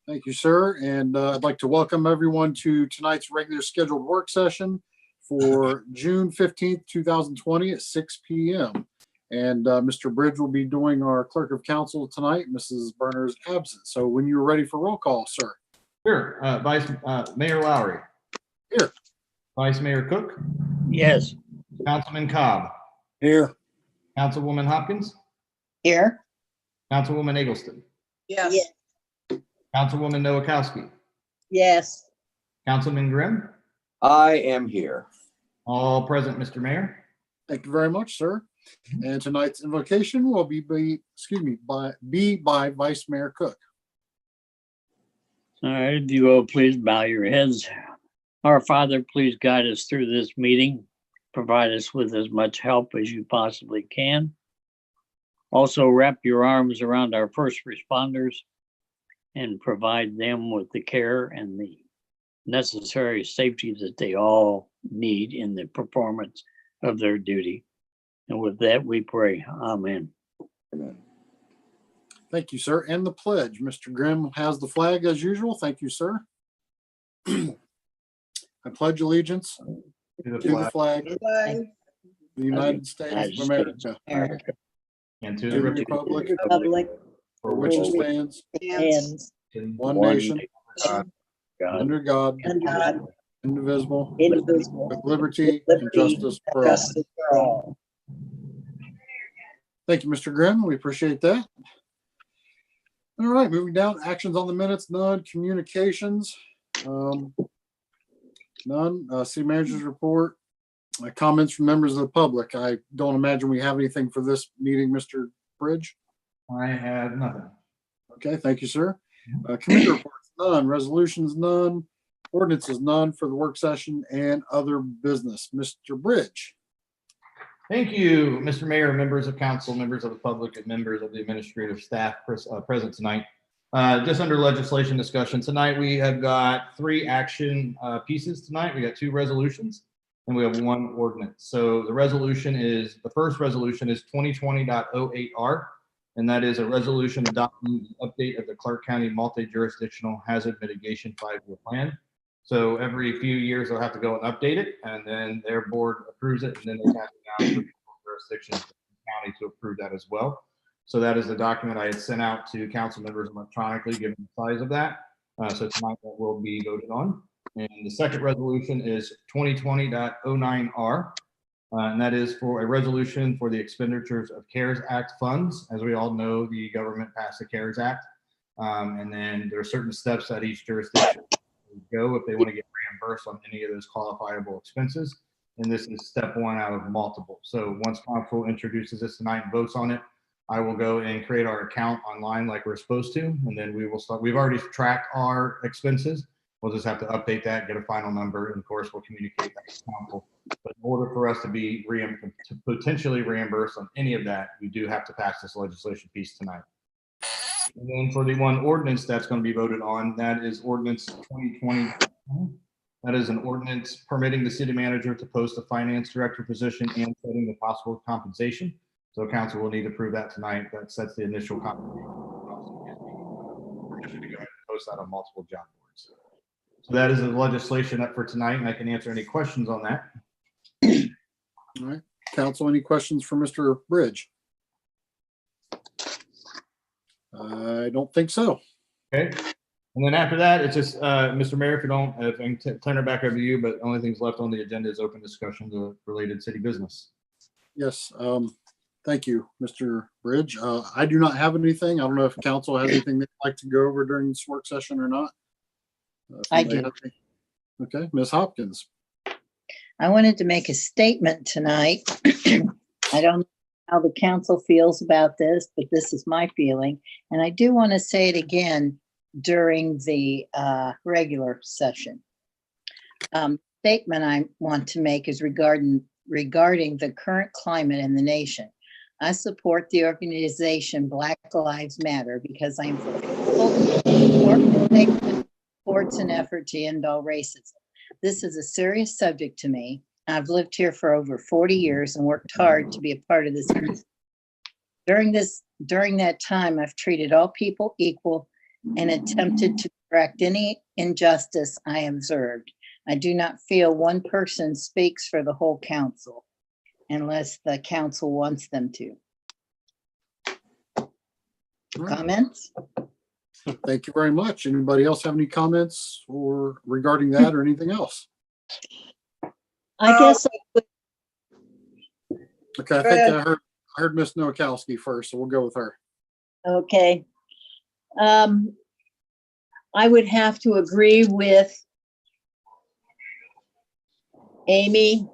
Thank you, sir. And I'd like to welcome everyone to tonight's regular scheduled work session for June 15th, 2020 at 6 p.m. And Mr. Bridge will be doing our clerk of council tonight. Mrs. Berner is absent. So when you're ready for roll call, sir. Sure. Vice Mayor Lowry. Here. Vice Mayor Cook. Yes. Councilman Cobb. Here. Councilwoman Hopkins. Here. Councilwoman Eggleston. Yes. Councilwoman Nowakowski. Yes. Councilman Grimm. I am here. All present, Mr. Mayor. Thank you very much, sir. And tonight's invocation will be by Vice Mayor Cook. All right, if you will, please bow your heads. Our Father, please guide us through this meeting. Provide us with as much help as you possibly can. Also, wrap your arms around our first responders and provide them with the care and the necessary safety that they all need in the performance of their duty. And with that, we pray. Amen. Amen. Thank you, sir. And the pledge. Mr. Grimm has the flag as usual. Thank you, sir. I pledge allegiance to the flag of the United States of America And to to the the republic Public. for which it stands, And one nation, God. under God, God, indivisible, indivisible, with liberty and justice for all. justice for all. Thank you, Mr. Grimm. We appreciate that. All right, moving down, actions on the minutes, none. Communications, none. City manager's report, comments from members of the public. I don't imagine we have anything for this meeting, Mr. Bridge. I have nothing. Okay, thank you, sir. Committee reports, none. Resolutions, none. Ordinances, none for the work session and other business. Mr. Bridge. Thank you, Mr. Mayor, members of council, members of the public, and members of the administrative staff present tonight. Just under legislation discussion tonight, we have got 3 action pieces tonight. We got 2 resolutions and we have 1 ordinance. So the first resolution is 2020.08R, and that is a resolution adopting the update of the Clark County Multi-Jurisdictional Hazard Mitigation 5-year plan. So every few years they'll have to go and update it, and then their board approves it, and then they pass it down to the jurisdictions of the county to approve that as well. So that is the document I had sent out to council members electronically, given the size of that. So tonight that will be voted on. And the second resolution is 2020.09R, and that is for a resolution for the expenditures of CARES Act funds. As we all know, the government passed the CARES Act, and then there are certain steps that each jurisdiction go if they want to get reimbursed on any of those qualifiable expenses. And this is step 1 out of multiple. So once council introduces this tonight and votes on it, I will go and create our account online like we're supposed to. And then we will start. We've already tracked our expenses. We'll just have to update that, get a final number, and of course we'll communicate that to council. But in order for us to be to potentially reimbursed on any of that, we do have to pass this legislation piece tonight. And then for the 1 ordinance that's going to be voted on, that is ordinance 2020. That is an ordinance permitting the city manager to post a finance director position and setting the possible compensation. So council will need to approve that tonight. That sets the initial compensation. We're going to go ahead and post that on multiple job boards. So that is the legislation up for tonight, and I can answer any questions on that. All right, council, any questions for Mr. Bridge? I don't think so. Okay. And then after that, it's just, Mr. Mayor, if I can turn it back over to you, but the only things left on the agenda is open discussions of related city business. Yes, thank you, Mr. Bridge. I do not have anything. I don't know if council has anything they'd like to go over during this work session or not. I do. Okay, Ms. Hopkins. I wanted to make a statement tonight. I don't know how the council feels about this, but this is my feeling. And I do want to say it again during the regular session. Statement I want to make is regarding the current climate in the nation. I support the organization Black Lives Matter because I am for supports an effort to end all racism. This is a serious subject to me. I've lived here for over 40 years and worked hard to be a part of this community. During that time, I've treated all people equal and attempted to correct any injustice I observed. I do not feel one person speaks for the whole council unless the council wants them to. All right. Comments? Thank you very much. Anybody else have any comments or regarding that or anything else? I guess Okay, I think I heard Miss Nowakowski first, so we'll go with her. Okay. I would have to agree with Amy.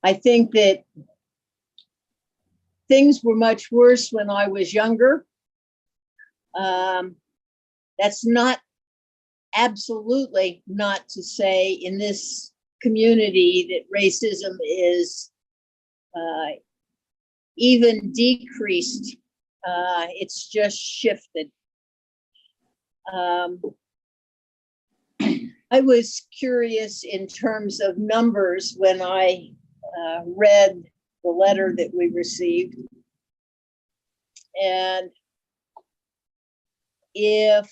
I think that things were much worse when I was younger. That's not absolutely not to say in this community that racism is even decreased. It's just shifted. I was curious in terms of numbers when I read the letter that we received. And if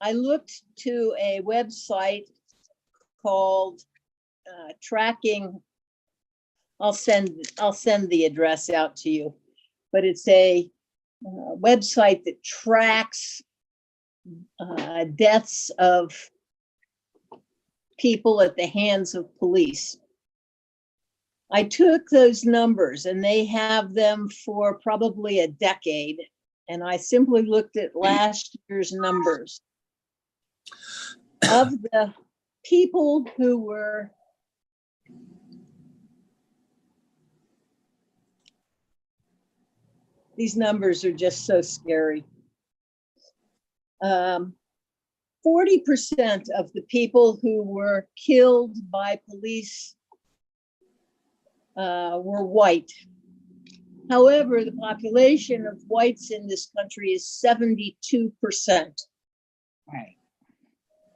I looked to a website called tracking, I'll send the address out to you, but it's a website that tracks deaths of people at the hands of police. I took those numbers and they have them for probably a decade. And I simply looked at last year's numbers. Of the people who were these numbers are just so scary. 40% of the people who were killed by police were white. However, the population of whites in this country is 72%. Right.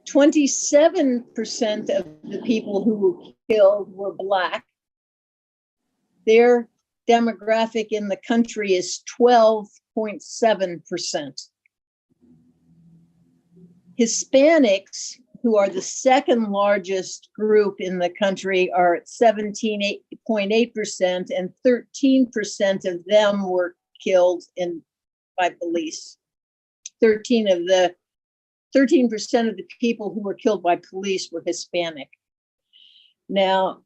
27% of the people who were killed were Black. Their demographic in the country is 12.7%. Hispanics, who are the second largest group in the country, are at 17.8%, and 13% of them were killed by police. 13% of the people who were killed by police were Hispanic. Now,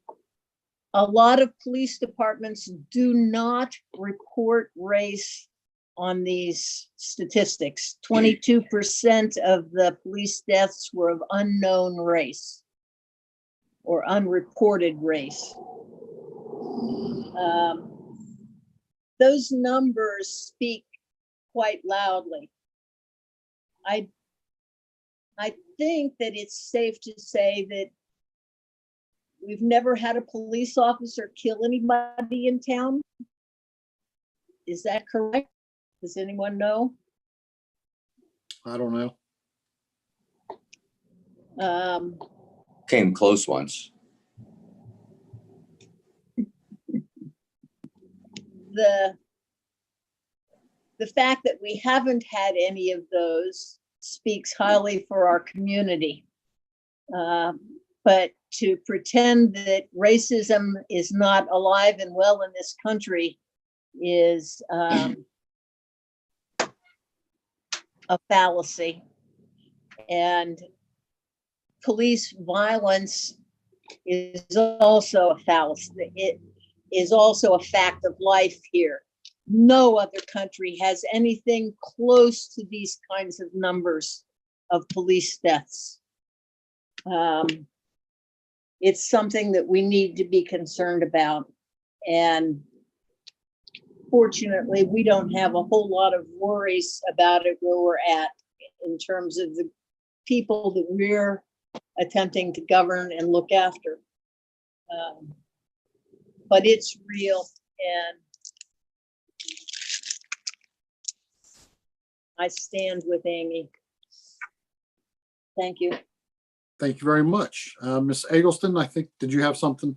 a lot of police departments do not report race on these statistics. 22% of the police deaths were of unknown race or unreported race. Those numbers speak quite loudly. I think that it's safe to say that we've never had a police officer kill anybody in town. Is that correct? Does anyone know? I don't know. Came close once. The fact that we haven't had any of those speaks highly for our community. But to pretend that racism is not alive and well in this country is a fallacy. And police violence is also a fallacy. It is also a fact of life here. No other country has anything close to these kinds of numbers of police deaths. It's something that we need to be concerned about. And fortunately, we don't have a whole lot of worries about it where we're at in terms of the people that we're attempting to govern and look after. But it's real, and I stand with Amy. Thank you. Thank you very much. Ms. Eggleston, I think, did you have something?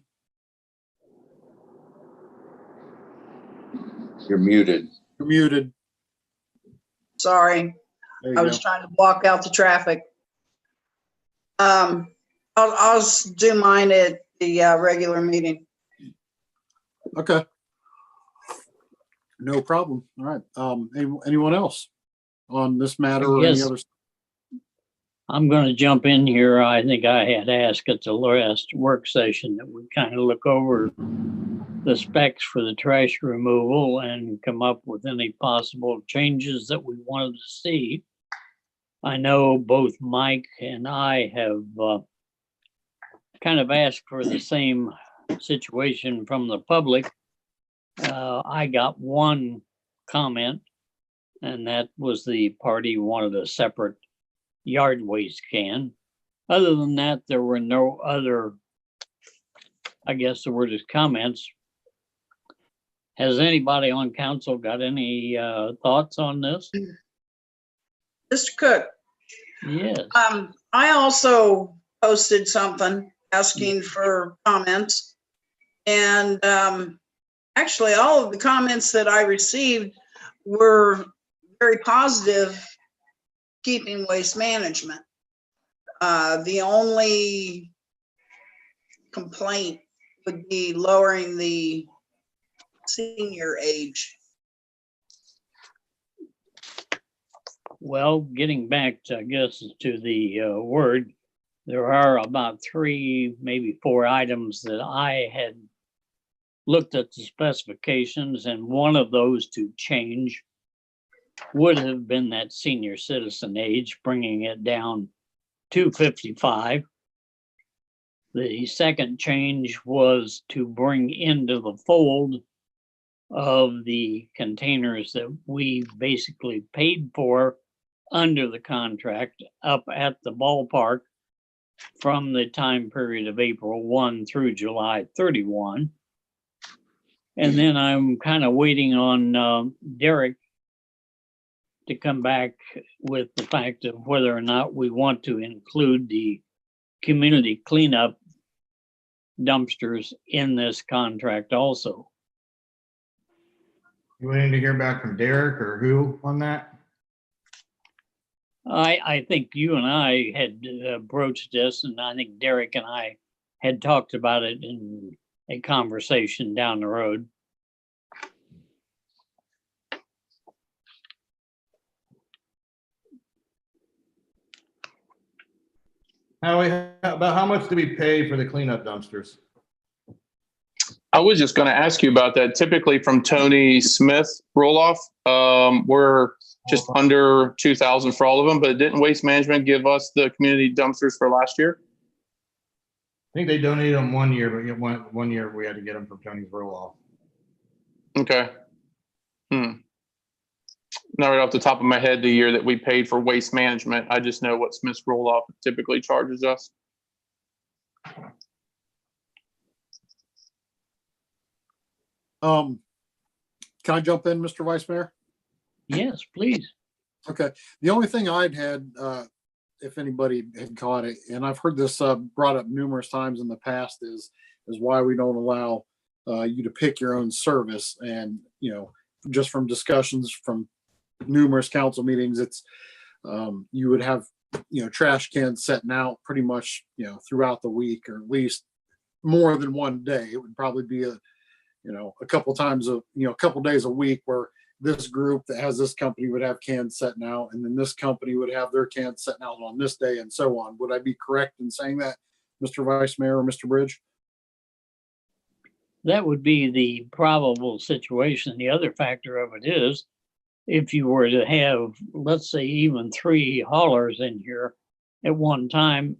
You're muted. You're muted. Sorry, There you I go. was trying to block out the traffic. I'll do mine at the regular meeting. Okay. No problem. All right. Anyone else on this matter or any Yes. other? I'm going to jump in here. I think I had asked at the last work session that we kind of look over the specs for the trash removal and come up with any possible changes that we wanted to see. I know both Mike and I have kind of asked for the same situation from the public. I got one comment, and that was the party wanted a separate yard waste can. Other than that, there were no other, I guess the word is comments. Has anybody on council got any thoughts on this? Mr. Cook, Yes. I also posted something asking for comments. And actually, all of the comments that I received were very positive, keeping waste management. The only complaint would be lowering the senior age. Well, getting back to, I guess, to the word, there are about 3, maybe 4 items that I had looked at the specifications, and one of those to change would have been that senior citizen age, bringing it down to 55. The second change was to bring into the fold of the containers that we basically paid for under the contract up at the ballpark from the time period of April 1 through July 31. And then I'm kind of waiting on Derek to come back with the fact of whether or not we want to include the community cleanup dumpsters in this contract also. You waiting to hear back from Derek or who on that? I think you and I had broached this, and I think Derek and I had talked about it in a conversation down the road. About how much do we pay for the cleanup dumpsters? I was just going to ask you about that. Typically from Tony Smith roll-off, we're just under 2,000 for all of them, but didn't Waste Management give us the community dumpsters for last year? I think they donated them 1 year, but one year we had to get them from Tony's roll-off. Okay. Not right off the top of my head, the year that we paid for Waste Management. I just know what Smith's roll-off typically charges us. Can I jump in, Mr. Vice Mayor? Yes, please. Okay. The only thing I'd had, if anybody had caught it, and I've heard this brought up numerous times in the past, is why we don't allow you to pick your own service. And, you know, just from discussions from numerous council meetings, it's you would have, you know, trash cans setting out pretty much, you know, throughout the week, or at least more than one day. It would probably be a couple times a couple days a week where this group that has this company would have cans setting out, and then this company would have their cans setting out on this day, and so on. Would I be correct in saying that, Mr. Vice Mayor or Mr. Bridge? That would be the probable situation. The other factor of it is, if you were to have, let's say, even 3 haulers in here at one time,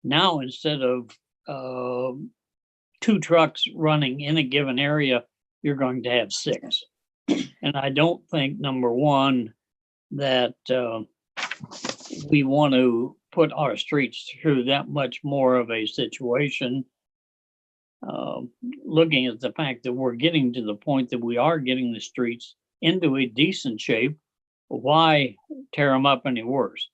now instead of 2 trucks running in a given area, you're going to have 6. And I don't think, number one, that we want to put our streets through that much more of a situation. Looking at the fact that we're getting to the point that we are getting the streets into a decent shape, why tear them up any worse?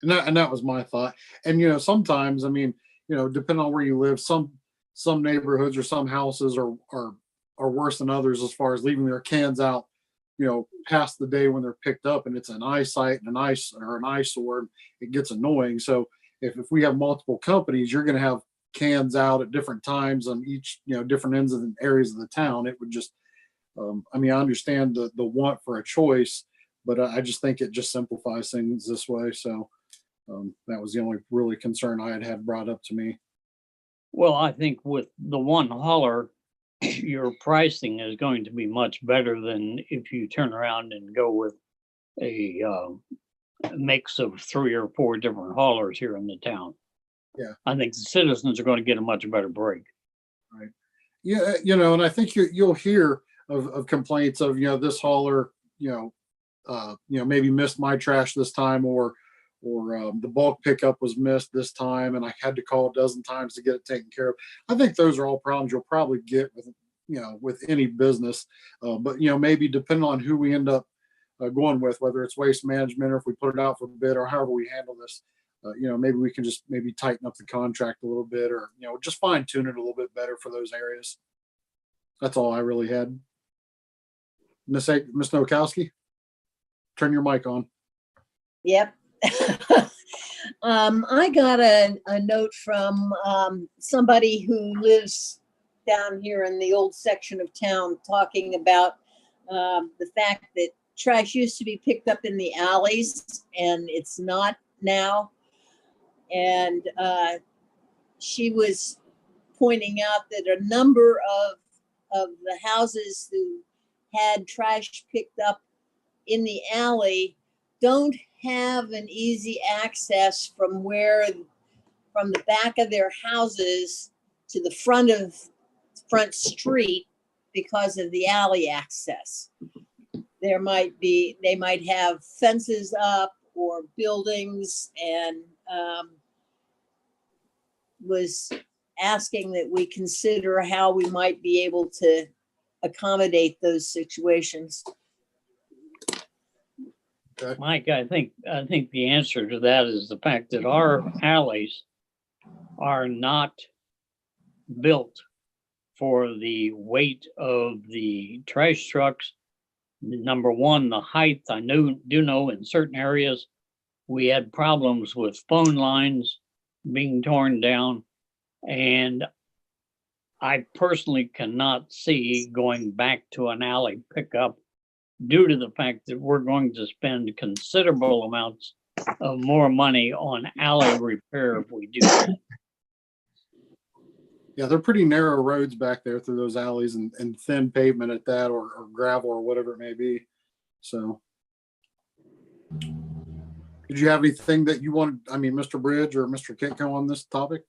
And that was my thought. And, you know, sometimes, I mean, you know, depending on where you live, some neighborhoods or some houses are worse than others as far as leaving their cans out, past the day when they're picked up and it's an eyesight and an eyesore, it gets annoying. So if we have multiple companies, you're going to have cans out at different times on each, different ends of the areas of the town. It would just, I understand the want for a choice, but I just think it just simplifies things this way. So that was the only really concern I had brought up to me. Well, I think with the one hauler, your pricing is going to be much better than if you turn around and go with a mix of 3 or 4 different haulers here in the town. Yeah. I think the citizens are going to get a much better break. Right. Yeah. And I think you'll hear of complaints of, this hauler, maybe missed my trash this time, or the bulk pickup was missed this time and I had to call a dozen times to get it taken care of. I think those are all problems you'll probably get with any business. But maybe depending on who we end up going with, whether it's Waste Management or if we put it out for bid or however we handle this, maybe we can just maybe tighten up the contract a little bit, or, just fine tune it a little bit better for those areas. That's all I really had. Miss Nowakowski, turn your mic on. Yep. I got a note from somebody who lives down here in the old section of town, talking about the fact that trash used to be picked up in the alleys and it's not now. And she was pointing out that a number of the houses who had trash picked up in the alley don't have an easy access from the back of their houses to the front street because of the alley access. They might have fences up or buildings, and was asking that we consider how we might be able to accommodate those situations. Mike, I think the answer to that is the fact that our alleys are not built for the weight of the trash trucks. Number one, the height. I do know in certain areas we had problems with phone lines being torn down, and I personally cannot see going back to an alley pickup due to the fact that we're going to spend considerable amounts of more money on alley repair if we do that. Yeah, they're pretty narrow roads back there through those alleys, and thin pavement at that, or gravel or whatever it may be. So did you have anything that you wanted, Mr. Bridge or Mr. Kitco, on this topic?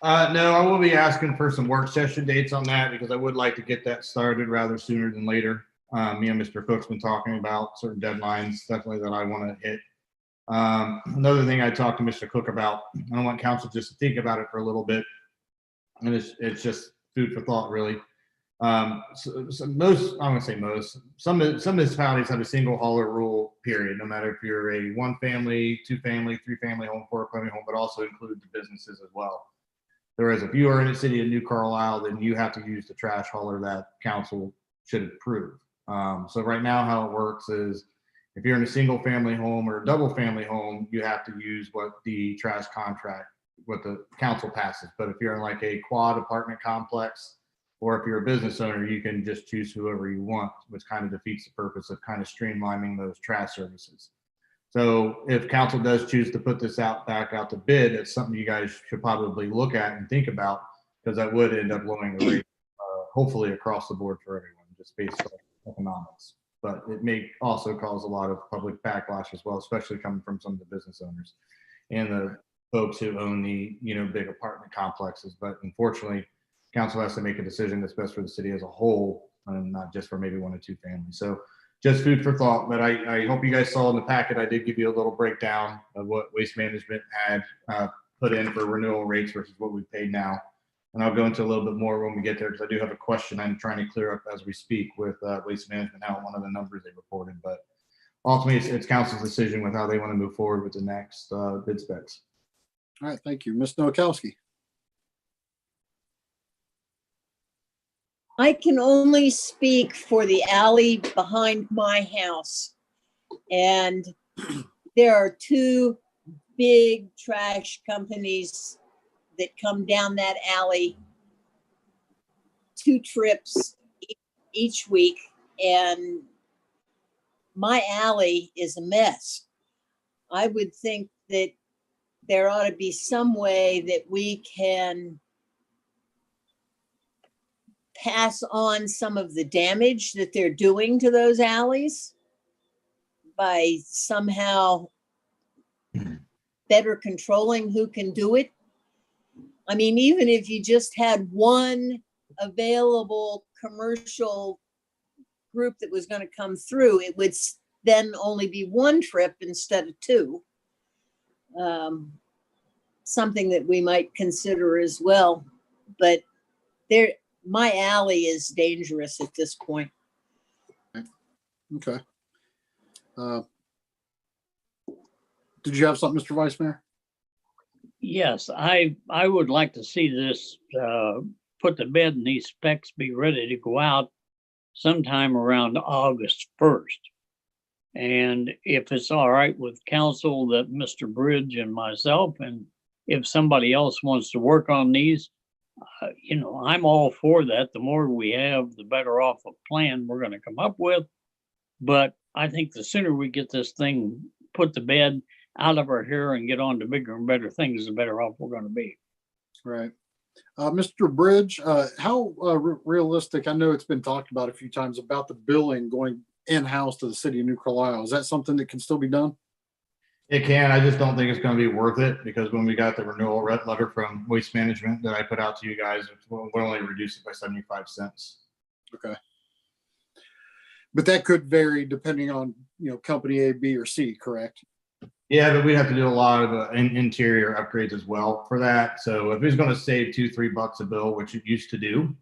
No, I will be asking for some work session dates on that, because I would like to get that started rather sooner than later. Me and Mr. Cook's been talking about certain deadlines, definitely, that I want to hit. Another thing I talked to Mr. Cook about, I don't want council just to think about it for a little bit, and it's just food for thought, really. So most, I won't say most, some municipalities have a single hauler rule, period, no matter if you're a 1-family, 2-family, 3-family home, 4-family home, but also include the businesses as well. Whereas if you are in the city of New Carlisle, then you have to use the trash hauler that council should approve. So right now, how it works is, if you're in a single family home or a double family home, you have to use what the trash contract, what the council passes. But if you're in like a quad apartment complex, or if you're a business owner, you can just choose whoever you want, which kind of defeats the purpose of kind of streamlining those trash services. So if council does choose to put this back out to bid, it's something you guys should probably look at and think about, because that would end up lowering the rate, hopefully across the board for everyone, just based on economics. But it may also cause a lot of public backlash as well, especially coming from some of the business owners and the folks who own the big apartment complexes. But unfortunately, council has to make a decision that's best for the city as a whole, and not just for maybe 1 or 2 families. So just food for thought. But I hope you guys saw in the packet, I did give you a little breakdown of what Waste Management had put in for renewal rates versus what we paid now. And I'll go into a little bit more when we get there, because I do have a question I'm trying to clear up as we speak with Waste Management now, one of the numbers they reported. But ultimately, it's council's decision with how they want to move forward with the next bid specs. All right, thank you. Ms. Nowakowski. I can only speak for the alley behind my house. And there are two big trash companies that come down that alley 2 trips each week. And my alley is a mess. I would think that there ought to be some way that we can pass on some of the damage that they're doing to those alleys by somehow better controlling who can do it. I mean, even if you just had one available commercial group that was going to come through, it would then only be 1 trip instead of 2. Something that we might consider as well. But my alley is dangerous at this point. Okay. Did you have something, Mr. Vice Mayor? Yes, I would like to see this put to bed and these specs be ready to go out sometime around August 1st. And if it's all right with council, that Mr. Bridge and myself, and if somebody else wants to work on these, I'm all for that. The more we have, the better off a plan we're going to come up with. But I think the sooner we get this thing put to bed, out of our hair, and get on to bigger and better things, the better off we're going to be. Right. Mr. Bridge, how realistic, I know it's been talked about a few times about the billing going in-house to the city of New Carlisle. Is that something that can still be done? It can. I just don't think it's going to be worth it, because when we got the renewal letter from Waste Management that I put out to you guys, we'll only reduce it by 75 cents. Okay. But that could vary depending on, company A, B, or C, correct? Yeah, but we'd have to do a lot of interior upgrades as well for that. So if it's going to save $2-3 a bill, which it used to do,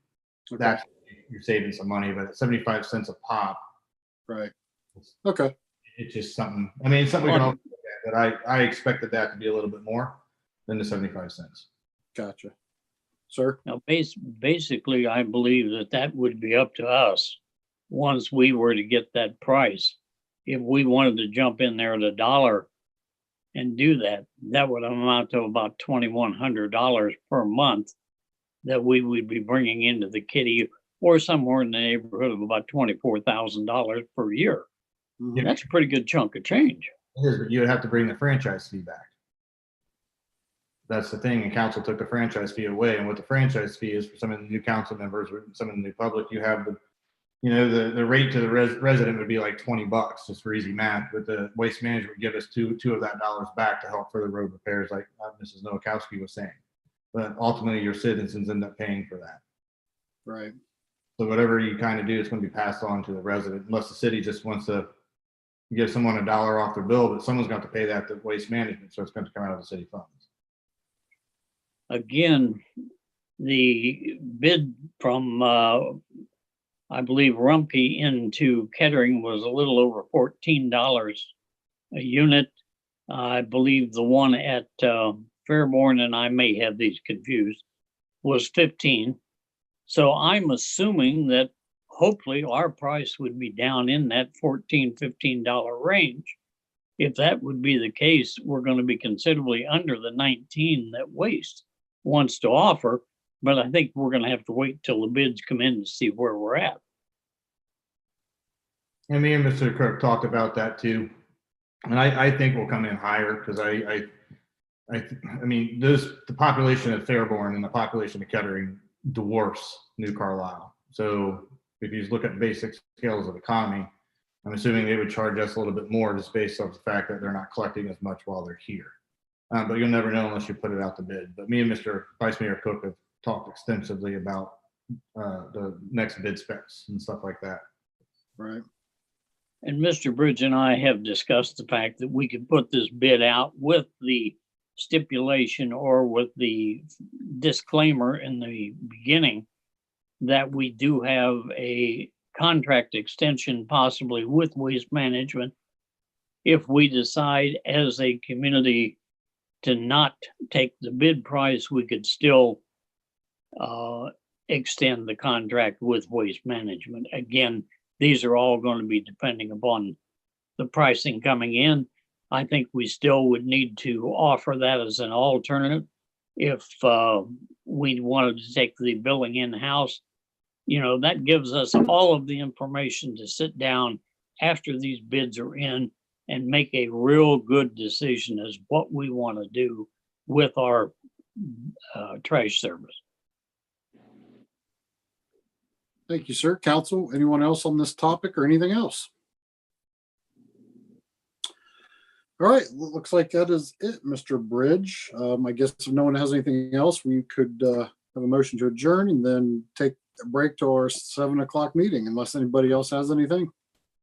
Okay. that's, you're saving some money. But at 75 cents a pop, Right. Okay. it's just something. I mean, it's something we can always look at, but I expected that to be a little bit more than the 75 cents. Gotcha. Sir? Now, basically, I believe that would be up to us once we were to get that price. If we wanted to jump in there at $1 and do that, that would amount to about $2,100 per month that we would be bringing into the kitty, or somewhere in the neighborhood of about $24,000 per year. Mhm. That's a pretty good chunk of change. It is, but you would have to bring the franchise fee back. That's the thing, and council took the franchise fee away. And what the franchise fee is for some of the new council members or some of the new public, you have the rate to the resident would be like $20 just for easy math, but the waste management would give us two of that dollars back to help further road repairs, like Mrs. Nowakowski was saying. But ultimately, your citizens end up paying for that. Right. So whatever you kind of do, it's going to be passed on to the resident, unless the city just wants to give someone $1 off their bill, but someone's got to pay that to waste management, so it's going to come out of the city funds. Again, the bid from, I believe, Rumpke into Kettering was a little over $14 a unit. I believe the one at Fairborn, and I may have these confused, was 15. So I'm assuming that hopefully our price would be down in that $14, $15 range. If that would be the case, we're going to be considerably under the 19 that Waste wants to offer. But I think we're going to have to wait till the bids come in to see where we're at. And me and Mr. Cook talked about that too. And I think we'll come in higher, because I mean, the population of Fairborn and the population of Kettering dwarfs New Carlisle. So if you look at basic scales of economy, I'm assuming they would charge us a little bit more just based off the fact that they're not collecting as much while they're here. But you'll never know unless you put it out to bid. But me and Mr. Vice Mayor Cook have talked extensively about the next bid specs and stuff like that. Right. And Mr. Bridge and I have discussed the fact that we could put this bid out with the stipulation or with the disclaimer in the beginning that we do have a contract extension possibly with Waste Management if we decide as a community to not take the bid price. We could still extend the contract with Waste Management. Again, these are all going to be depending upon the pricing coming in. I think we still would need to offer that as an alternative. If we wanted to take the billing in-house, that gives us all of the information to sit down after these bids are in and make a real good decision as what we want to do with our trash service. Thank you, sir. Council, anyone else on this topic or anything else? All right, looks like that is it, Mr. Bridge. I guess if no one has anything else, we could have a motion to adjourn and then take a break to our 7 o'clock meeting, unless anybody else has anything.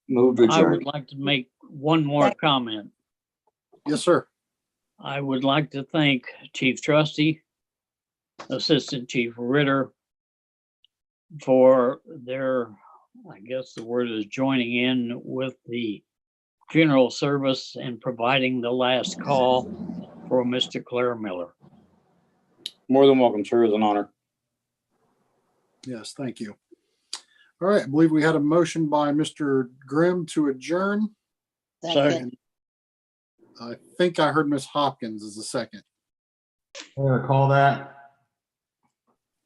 Move to I adjourn. would like to make one more comment. Yes, sir. I would like to thank Chief Trustee, Assistant Chief Ritter for their, I guess the word is joining in with the funeral service and providing the last call for Mr. Claire Miller. More than welcome, sir. It's an honor. Yes, thank you. All right, I believe we had a motion by Mr. Grimm to adjourn. Second. I think I heard Ms. Hopkins as a second. I'm gonna call that.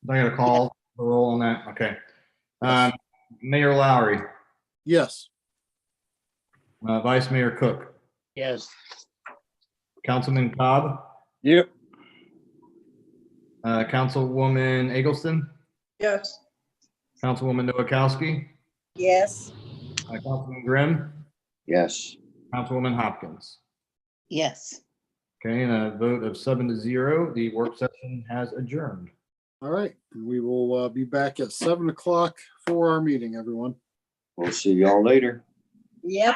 I gotta call the roll on that. Okay. Mayor Lowry, Yes. Vice Mayor Cook, Yes. Councilman Cobb, Yep. Councilwoman Eggleston, Yes. Councilwoman Nowakowski, Yes. Councilman Grimm, Yes. Councilwoman Hopkins. Yes. Okay, and a vote of 7-0, the work session has adjourned. All right, we will be back at 7 o'clock for our meeting, everyone. We'll see y'all later. Yep.